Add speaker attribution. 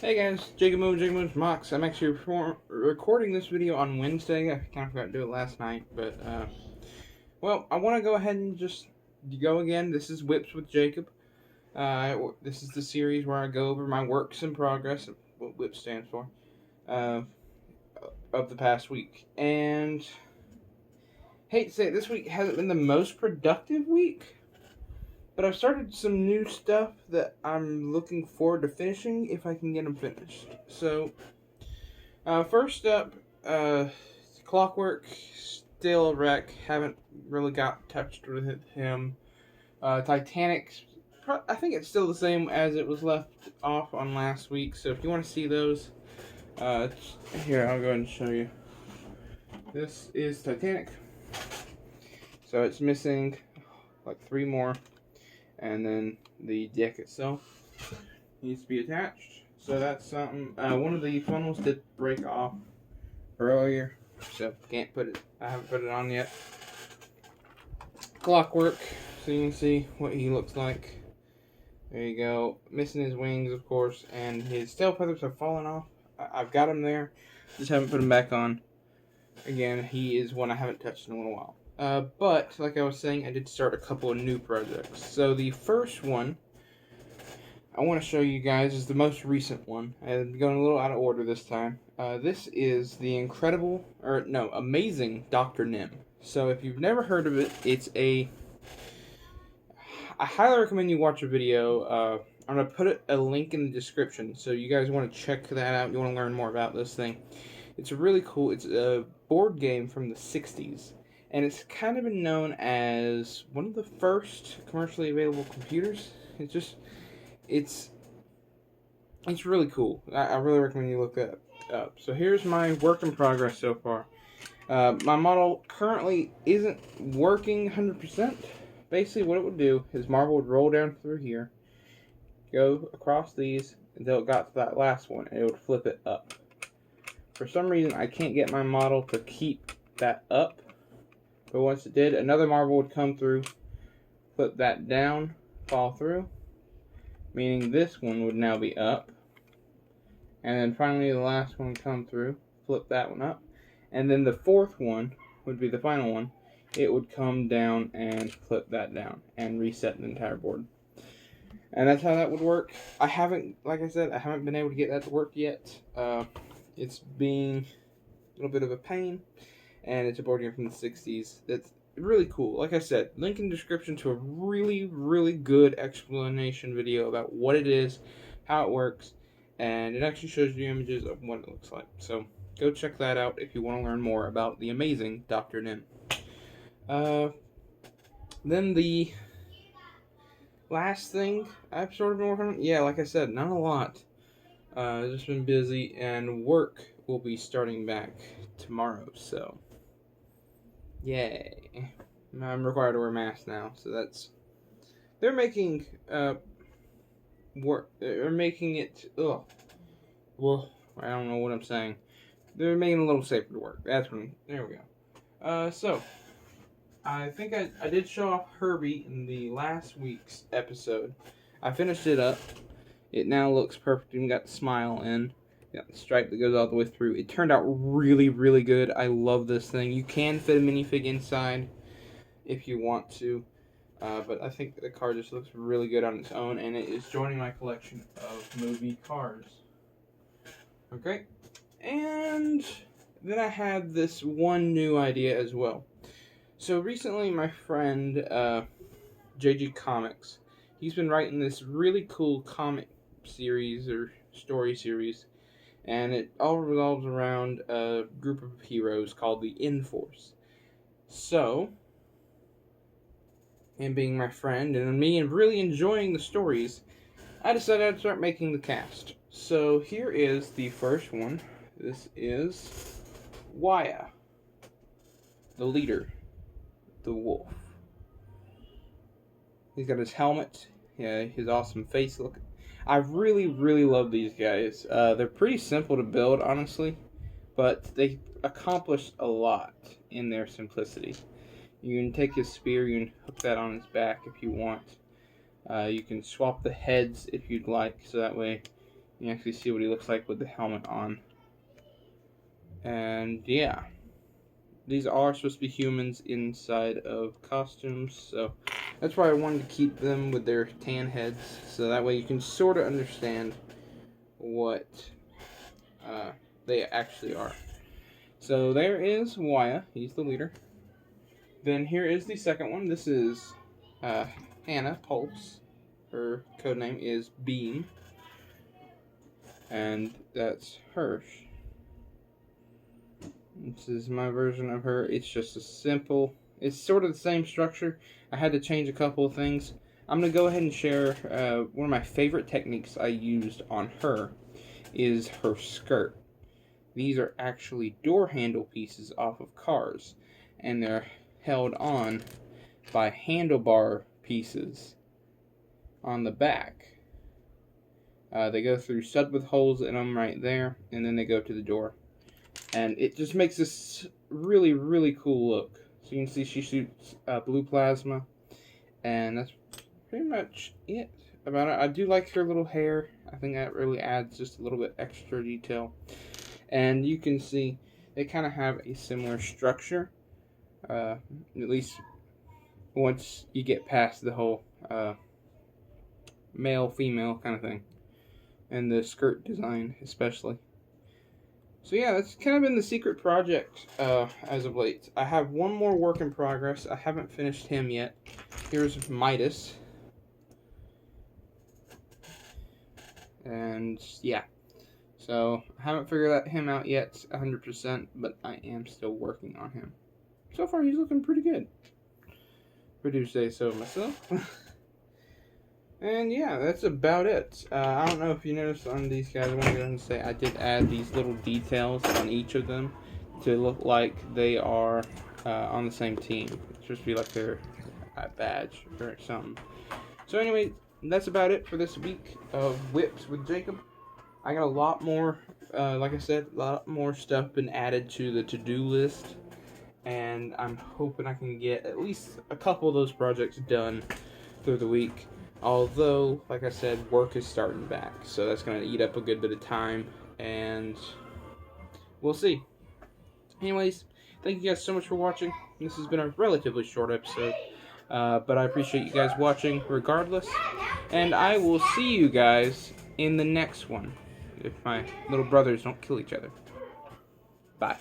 Speaker 1: Hey guys, Jacob Mox. I'm actually recording this video on Wednesday. I kind of forgot to do it last night, but well, I want to go ahead and just go again. This is Whips with Jacob. This is the series where I go over my works in progress, what WHIP stands for, uh, of the past week. And hate to say it, this week hasn't been the most productive week, but I've started some new stuff that I'm looking forward to finishing if I can get them finished. So. First up, Clockwork, still a wreck. Haven't really got touched with him. Titanic, I think it's still the same as it was left off on last week. So if you want to see those, here, I'll go ahead and show you. This is Titanic. So it's missing like 3 more. And then the deck itself needs to be attached. So that's something. One of the funnels did break off earlier, so can't put it. I haven't put it on yet. Clockwork, so you can see what he looks like. There you go. Missing his wings, of course, and his tail feathers have fallen off. I've got him there, just haven't put him back on. Again, he is one I haven't touched in a little while. But like I was saying, I did start a couple of new projects. So the first one I want to show you guys is the most recent one. I'm going a little out of order this time. This is the amazing Dr. Nim. So if you've never heard of it, I highly recommend you watch a video. I'm going to put a link in the description, so you guys want to check that out. You want to learn more about this thing. It's really cool. It's a board game from the 60s, and it's kind of been known as one of the first commercially available computers. It's really cool. I really recommend you look that up. So here's my work in progress so far. My model currently isn't working 100%. Basically what it would do is marble would roll down through here, go across these until it got to that last one, and it would flip it up. For some reason I can't get my model to keep that up, but once it did, another marble would come through, flip that down, fall through, meaning this one would now be up. And then finally the last one would come through, flip that one up. And then the fourth one would be the final one. It would come down and flip that down and reset the entire board. And that's how that would work. Like I said, I haven't been able to get that to work yet. It's being a little bit of a pain. And it's a board game from the 60s that's really cool. Like I said, link in the description to a really, really good explanation video about what it is, how it works, and it actually shows you images of what it looks like. So go check that out if you want to learn more about the amazing Dr. Nim. Then the last thing I've sort of been working on, yeah, like I said, not a lot. I've just been busy, and work will be starting back tomorrow, so yay. I'm required to wear a mask now, so they're making they're making it well, I don't know what I'm saying. They're making it a little safer to work. There we go. So I think I did show off Herbie in the last week's episode. I finished it up. It now looks perfect. Even got the smile in. Got the stripe that goes all the way through. It turned out really, really good. I love this thing. You can fit a minifig inside if you want to. But I think the card just looks really good on its own. And it is joining my collection of movie cards. Okay. And then I had this one new idea as well. So recently my friend JG Comics, he's been writing this really cool comic series or story series, and it all revolves around a group of heroes called the N-Force. So, him being my friend and me and really enjoying the stories, I decided I'd start making the cast. So here is the first one. This is Waya, the leader, the wolf. He's got his helmet, yeah, his awesome face look. I really, really love these guys. They're pretty simple to build, honestly, but they accomplish a lot in their simplicity. You can take his spear, you can hook that on his back if you want. You can swap the heads if you'd like, so that way You actually see what he looks like with the helmet on. And yeah, these are supposed to be humans inside of costumes, so that's why I wanted to keep them with their tan heads, so that way you can sort of understand what they actually are. So there is Waya, he's the leader. Then here is the second one. This is Hannah Pulse. Her codename is Beam. And that's her. This is my version of her. It's just a simple, it's sort of the same structure. I had to change a couple of things. I'm going to go ahead and share one of my favorite techniques I used on her is her skirt. These are actually door handle pieces off of cars, and they're held on by handlebar pieces on the back. They go through stud with holes in them right there, and then they go to the door. And it just makes this really, really cool look. So you can see she shoots blue plasma, and that's pretty much it about it. I do like her little hair. I think that really adds just a little bit extra detail. And you can see they kind of have a similar structure, at least once you get past the whole male-female kind of thing, and the skirt design especially. So yeah, that's kind of been the secret project as of late. I have one more work in progress. I haven't finished him yet. Here's Midas. And yeah. So, I haven't figured him out yet 100%, but I am still working on him. So far, he's looking pretty good. Pretty say so myself. And yeah, that's about it. I don't know if you noticed on these guys, I want to go ahead and say I did add these little details on each of them to look like they are on the same team. It's supposed to be like their badge or something. So anyway, that's about it for this week of Whips with Jacob. I got a lot more, like I said, a lot more stuff been added to the to-do list, and I'm hoping I can get at least a couple of those projects done through the week. Although, like I said, work is starting back, so that's going to eat up a good bit of time, and we'll see. Anyways, thank you guys so much for watching. This has been a relatively short episode, but I appreciate you guys watching regardless, and I will see you guys in the next one. If my little brothers don't kill each other. Bye.